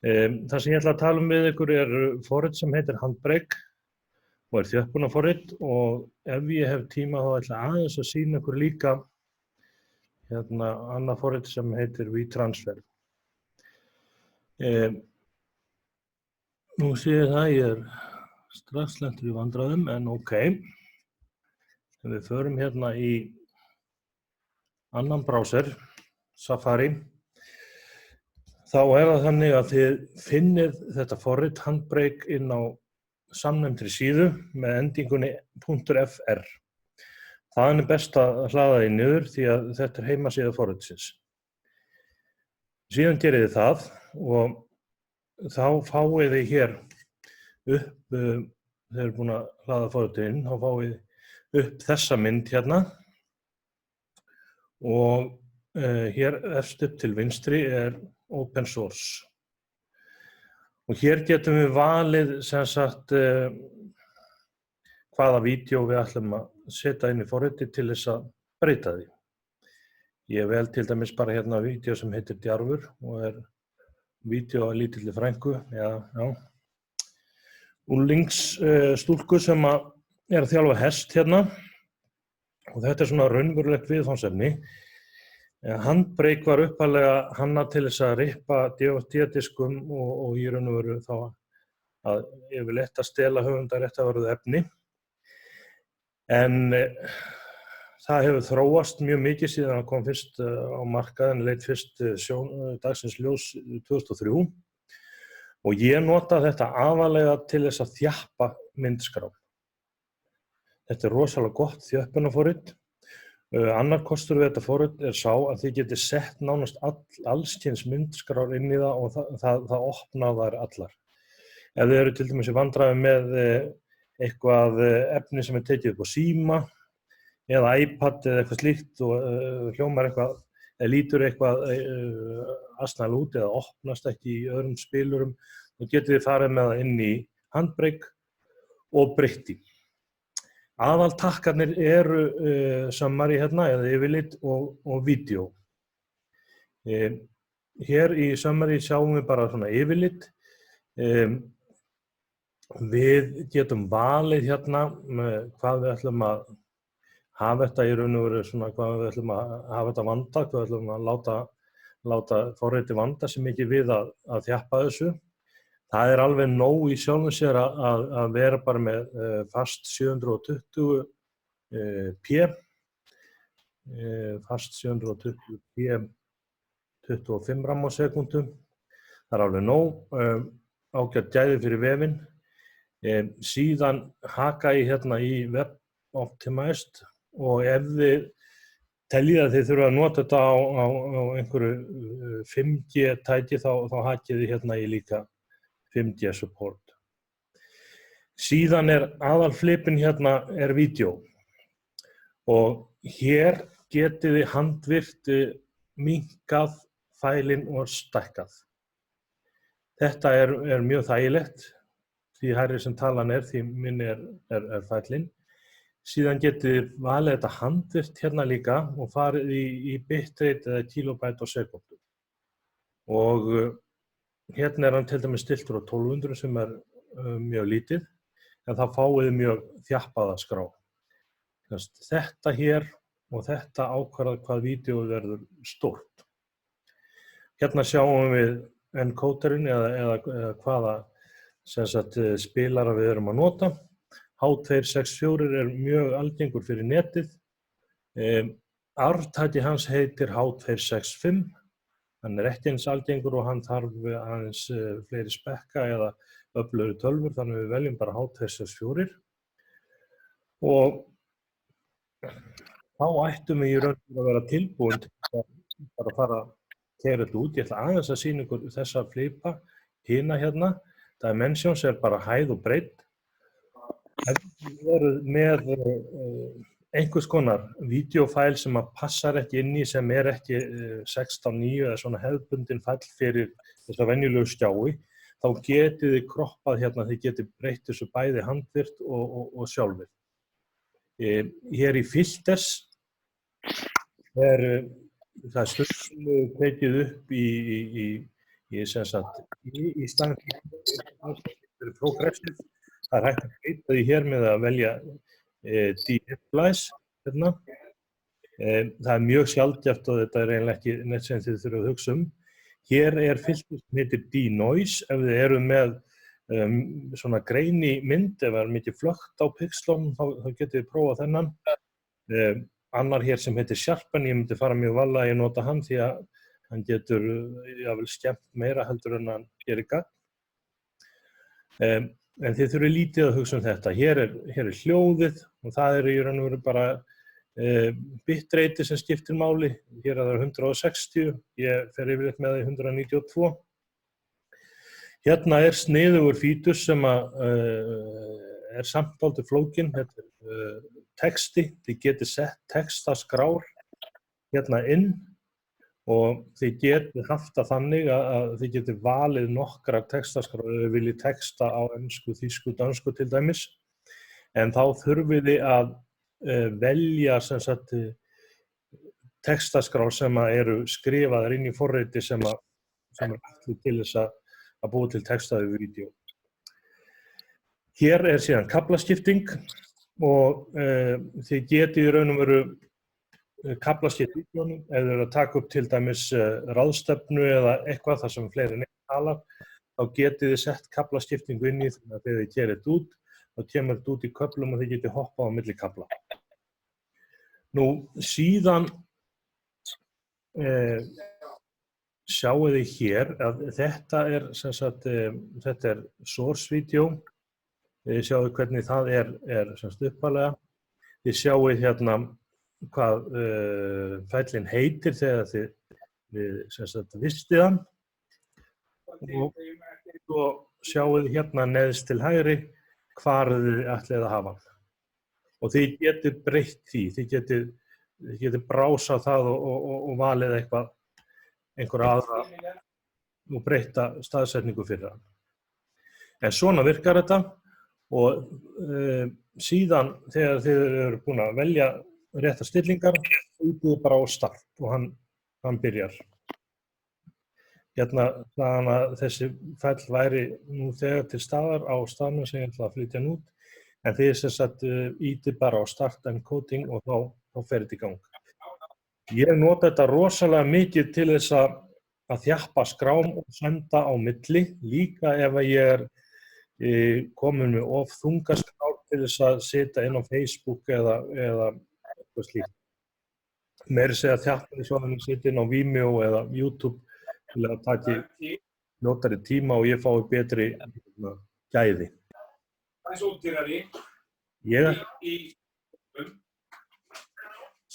Það sem ég ætla að tala við ykkur forrit sem heitir Handbrake og þjöppunarforrit, og ef ég hef tíma þá ætla ég aðeins að sýna ykkur líka annað forrit sem heitir WeTransfer. Nú sé ég það, ég strax lentur í vandræðum, en ok. Ef við förum í annan browser, Safari, þá það þannig að þið finnið þetta forrit Handbrake inn á samnefndri síðu með endingunni .fr. Þaðan best að hlaða því niður því að þetta heimasíða forritsins. Síðan gerið þið það og þá fáið þið hér upp, þeir eru búin að hlaða forritinn, þá fáið upp þessa mynd hérna og hér efst upp til vinstri open source. Og hér getum við valið sem sagt hvaða vídeó við ætlum að setja inn í forritið til þess að breyta því. Ég vel til dæmis bara hérna vídeó sem heitir Djarfur og vídeó af lítilli frænku, unglingsstúlku sem að þjálfa hest hérna. Og þetta svona raunverulegt viðfangsefni. Handbrake var upphaflega hannað til þess að rippa DVD-diskum og í raun og veru þá að yfirleitt að stela höfundaréttarvörðu efni. En það hefur þróast mjög mikið síðan það kom fyrst á markaðinn, leit fyrst dagsins ljós 2003. Og ég nota þetta aðallega til þess að þjappa myndskrá. Þetta rosalega gott þjöppunarforrit. Annar kostur við þetta forrit sá að þið getið sett nánast allskyns myndskrár inn í það og það opna þær allar. Ef þið eru til dæmis í vandræðum með eitthvað efni sem tekið upp á síma eða iPad eða eitthvað slíkt og hljómar eitthvað, eða lítur eitthvað asnalega út eða opnast ekki í öðrum spilurum, þá getið þið farið með það inn í Handbrake og breytt því. Aðaltakkarnir eru summary hérna, eða yfirlit og vídeó. Hér í summary sjáum við bara svona yfirlit. Við getum valið hérna hvað við ætlum að hafa þetta í raun og veru svona, hvað við ætlum að hafa þetta vanda, hvað við ætlum að láta forritið vanda sem ekki við að þjappa þessu. Það alveg nóg í sjálfum sér að vera bara með fast 720p, fast 720p 25 RAM á sekúndu. Það alveg nóg, ágætt gæði fyrir vefinn. Síðan haka ég hérna í Web Optimized og ef þið teljið að þið þurfa að nota þetta á einhverju 5G tæki þá hakið þið hérna í líka 5G support. Síðan aðalflipin hérna vídeó og hér getið þið handvirkt minnkað fælinn og stækkað. Þetta mjög þægilegt, því hærri sem talan því minni fælinn. Síðan getið þið valið þetta handvirkt hérna líka og farið í bitrate eða kilobæt á sekúndu. Og hérna hann til dæmis stiltur á 1200 sem mjög lítið, en það fáið mjög þjappaða skrá. Þetta hér og þetta ákvarðar hvað vídeóið verður stórt. Hérna sjáum við encoderinn eða hvaða spilara við erum að nota. H264 mjög algengur fyrir netið. Arftaki hans heitir H265. Hann ekki eins algengur og hann þarf aðeins fleiri spekka eða öflugri tölvur, þannig við veljum bara H264. Og þá ættum við í raun að vera tilbúin til að fara að keyra þetta út. Ég ætla aðeins að sýna ykkur þessa flipa, hina hérna. Dimensions bara hæð og breidd. Ef við erum með einhvers konar vídeófæl sem passar ekki inn í, sem ekki 16:9 eða svona hefðbundin fæll fyrir þessa venjulegu skjái, þá getið þið kroppað hérna, þið getið breytt þessu bæði handvirkt og sjálfir. Hér í filters það stundum tekið upp í Ég sem sagt, í staðinn fyrir progressive, það hægt að breyta því hér með að velja de-equalize hérna. Það mjög sjaldgæft og þetta eiginlega ekki neitt sem þið þurfum að hugsa Hér filter sem heitir de-noise ef þið eru með svona greini mynd, ef það er mikið flökt á pixlum, þá getið þið prófað þennan. Annar hér sem heitir sharpen, ég myndi fara mjög varlega að ég nota hann því að hann getur jável skemmt meira heldur en hann gerir gagn. En þið þurfið lítið að hugsa þetta. Hér er hljóðið og það í raun og veru bara bitrate sem skiptir máli. Hér er það 160, ég fer yfirleitt með það í 192. Hérna er sniðugur fítus sem er samt dálítið flókinn. Þetta er texti, þið getið sett textaskrár hérna inn og þið getið haft það þannig að þið getið valið nokkrar textaskrár ef þið viljið texta á ensku, þýsku, dansku til dæmis. En þá þurfið þið að velja sem sagt textaskrár sem eru skrifaðar inn í forriti sem er ætluð til þess að búa til textaðu vídeó. Hér er síðan kaflaskipting og þið getið í raun og veru kaflaskipt vídeónum ef þið eru að taka upp til dæmis ráðstefnu eða eitthvað þar sem fleiri en einn talar, þá getið þið sett kaflaskiptingu inn í þannig að þegar þið gerið þetta út, þá kemur þetta út í köflum og þið getið hoppað á milli kafla. Nú síðan sjáu þið hér að þetta er sem sagt, þetta er source video. Þið sjáu hvernig það er sem sagt upphaflega. Þið sjáu hérna hvað fælinn heitir þegar þið sem sagt vistið hann. Og svo sjáu þið hérna neðst til hægri hvar þið ætlið að hafa hann. Og þið getið breytt því, þið getið brásað það og valið einhverja aðra og breytta staðsetningu fyrir hann. En svona virkar þetta og síðan þegar þið eru búin að velja réttar stillingar, útið bara á start og hann byrjar. Hérna þannig að þessi fæll væri nú þegar til staðar á staðnum sem ég ætla að flytja hann út. En þið sem sagt ítið bara á start encoding og þá fer þetta í gang. Ég nota þetta rosalega mikið til þess að þjappa skrám og senda á milli, líka ef ég komin með of þunga skrár til þess að setja inn á Facebook eða eitthvað slíkt. Meira segja þjappa því svo að ég setja inn á Vimeo eða YouTube til að taki notari tíma og ég fái betri gæði. Útýrari í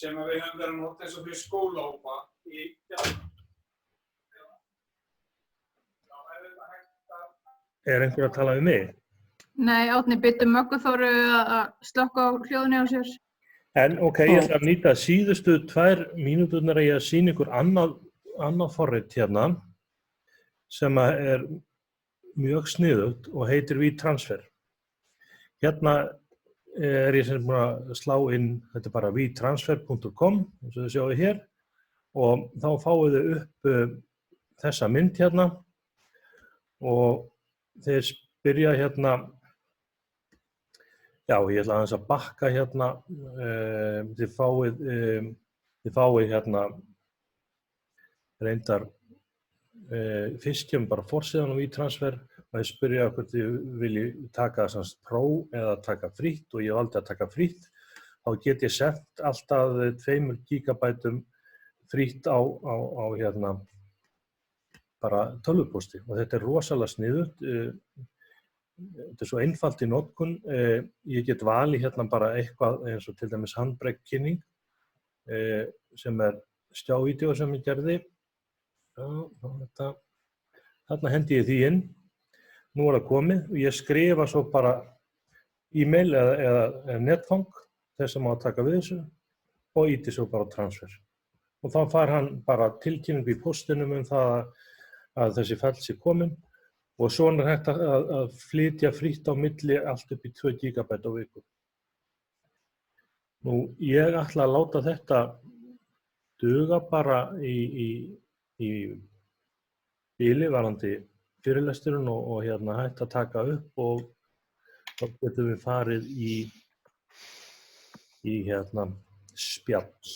sem við höfum verið að nota eins og fyrir skólahópa í Er einhver að tala við mig? Nei, Árni, biður Möggu Þóru að slökkva á hljóðinu á sér. En ok, ég ætla að nýta síðustu 2 mínúturnar að ég sýna ykkur annað forrit hérna sem er mjög sniðugt og heitir WeTransfer. Hérna er ég sem búin að slá inn, þetta er bara wetransfer.com, eins og þið sjáu hér, og þá fáið þið upp þessa mynd hérna og þeir spyrja hérna, já, ég ætla aðeins að bakka hérna, þið fáið hérna reyndar, fyrst kemur bara forsíðan á WeTransfer og þeir spyrja hvort þið viljið taka Pro eða taka frítt og ég valdi að taka frítt. Þá get ég sent alltaf 2 gigabætum frítt á hérna bara tölvupósti og þetta er rosalega sniðugt. Þetta er svo einfalt í notkun. Ég get valið hérna bara eitthvað eins og til dæmis handbragðkynning sem er stjávídeó sem ég gerði. Þarna hendi ég því inn. Nú er það komið og ég skrifa svo bara e-mail eða netfang þess sem á að taka við þessu og ýti svo bara transfer. Og þá fær hann bara tilkynningu í póstinum það að þessi fæll sé komin og svona er hægt að flytja frítt á milli allt upp í 2 gigabæt á viku. Nú, ég ætla að láta þetta duga bara í bili varandi fyrirlesturinn og hægt að taka upp og þá getum við farið í spjall.